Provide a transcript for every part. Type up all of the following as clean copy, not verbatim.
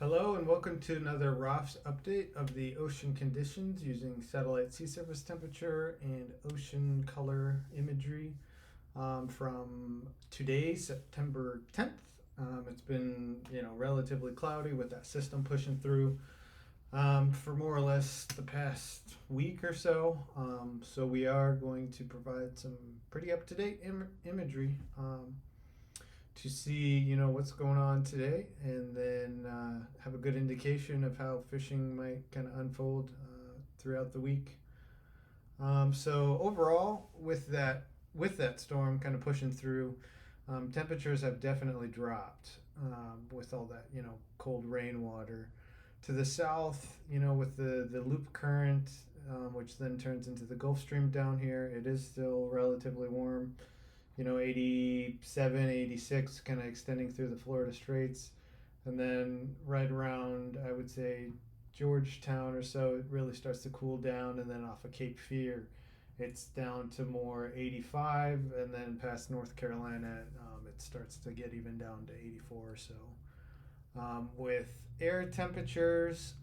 Hello and welcome to another ROFFS update of the ocean conditions using satellite sea surface temperature and ocean color imagery from today, September 10th. It's been, relatively cloudy with that system pushing through for more or less the past week or so. So we are going to provide some pretty up-to-date imagery to see what's going on today, and then have a good indication of how fishing might kind of unfold throughout the week. So overall, with that storm kind of pushing through, temperatures have definitely dropped with all that cold rainwater. To the south, with the loop current, which then turns into the Gulf Stream down here, it is still relatively warm. 87, 86, kind of extending through the Florida Straits. And then right around, I would say, Georgetown or so, it really starts to cool down. And then off of Cape Fear, it's down to more 85. And then past North Carolina, it starts to get even down to 84 or so. With air temperatures,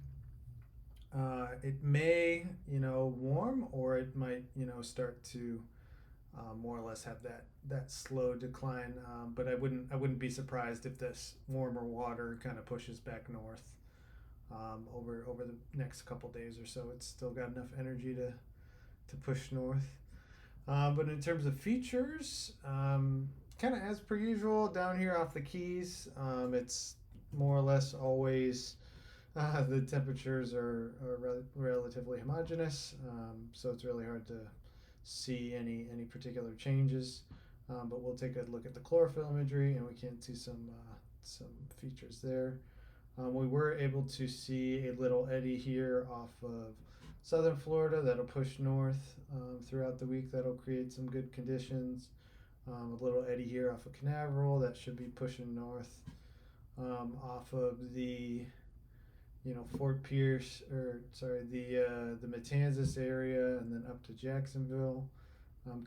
it may, warm, or it might, start to more or less have that slow decline. But I wouldn't be surprised if this warmer water kind of pushes back north over the next couple days or so. It's still got enough energy to push north. But in terms of features, kind of as per usual down here off the Keys, it's more or less always the temperatures are relatively homogeneous, so it's really hard to see any particular changes. But we'll take a look at the chlorophyll imagery, and we can see some features there. We were able to see a little eddy here off of southern Florida that'll push north throughout the week. That'll create some good conditions. A little eddy here off of Canaveral that should be pushing north off of the Fort Pierce, or sorry, the Matanzas area, and then up to Jacksonville.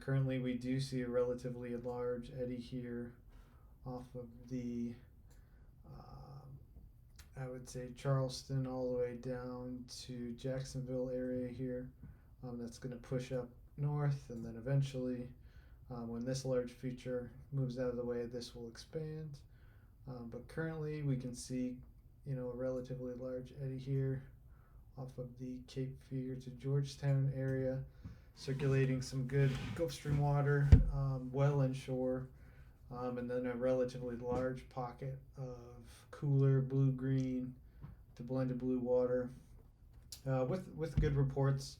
Currently, we do see a relatively large eddy here off of the, I would say, Charleston all the way down to Jacksonville area here. That's going to push up north, and then eventually, when this large feature moves out of the way, this will expand. But currently, we can see, a relatively large eddy here off of the Cape Fear to Georgetown area, circulating some good Gulf Stream water well inshore, and then a relatively large pocket of cooler blue-green to blended blue water, with good reports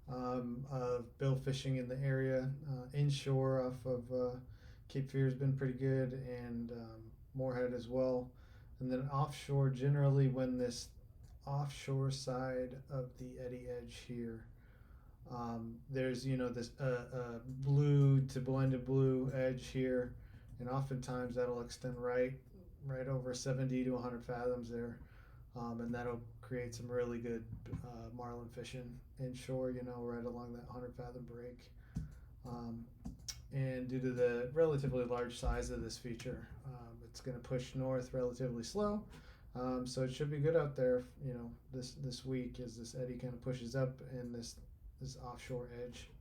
of bill fishing in the area. Inshore off of Cape Fear has been pretty good, and Moorhead as well. And then offshore, generally, when this offshore side of the eddy edge here, there's this blue to blended blue edge here, and oftentimes that'll extend right over 70 to 100 fathoms there, and that'll create some really good marlin fishing inshore, right along that 100 fathom break. And due to the relatively large size of this feature, it's going to push north relatively slow. So it should be good out there, this week, as this eddy kind of pushes up, and this offshore edge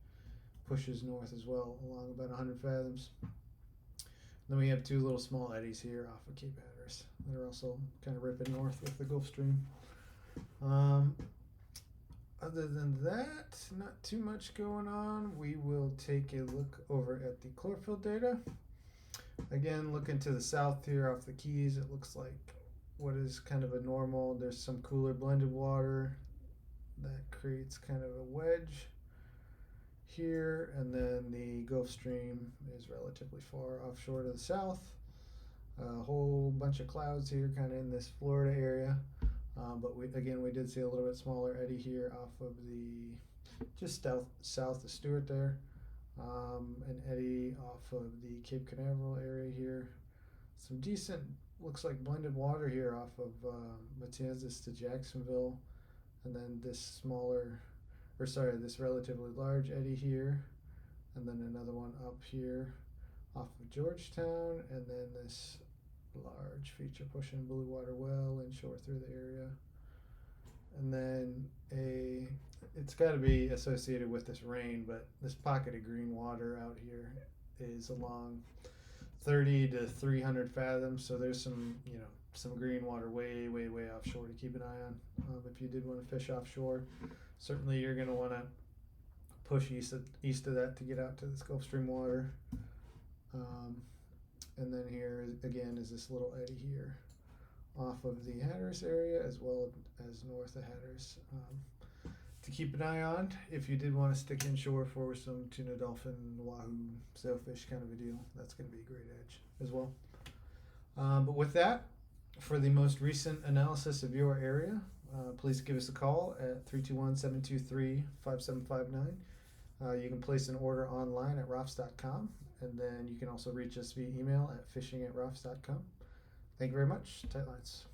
pushes north as well, along about 100 fathoms. Then we have two little small eddies here off of Cape Hatteras that are also kind of ripping north with the Gulf Stream. Other than that, not too much going on. We will take a look over at the chlorophyll data. Again, looking to the south here off the Keys, it looks like what is kind of a normal. There's some cooler blended water that creates kind of a wedge here, and then the Gulf Stream is relatively far offshore to the south. A whole bunch of clouds here kind of in this Florida area, but we did see a little bit smaller eddy here off of the just south of Stewart there. An eddy off of the Cape Canaveral area here. Some decent, looks like blended water here off of Matanzas to Jacksonville, and then this relatively large eddy here, and then another one up here off of Georgetown, and then this large feature pushing blue water well inshore through the area. And then it's got to be associated with this rain, but this pocket of green water out here is along 30 to 300 fathoms, so there's some some green water way offshore to keep an eye on. If you did want to fish offshore, certainly you're going to want to push east of that to get out to this Gulf Stream water. And then here again is this little eddy here off of the Hatteras area as well as north of Hatteras, to keep an eye on if you did want to stick inshore for some tuna, dolphin, wahoo, sailfish kind of a deal. That's going to be a great edge as well. But with that, for the most recent analysis of your area, please give us a call at 321-723-5759. You can place an order online at ROFFS.com, and then you can also reach us via email at fishing@roffs.com. Thank you very much. Tight lines.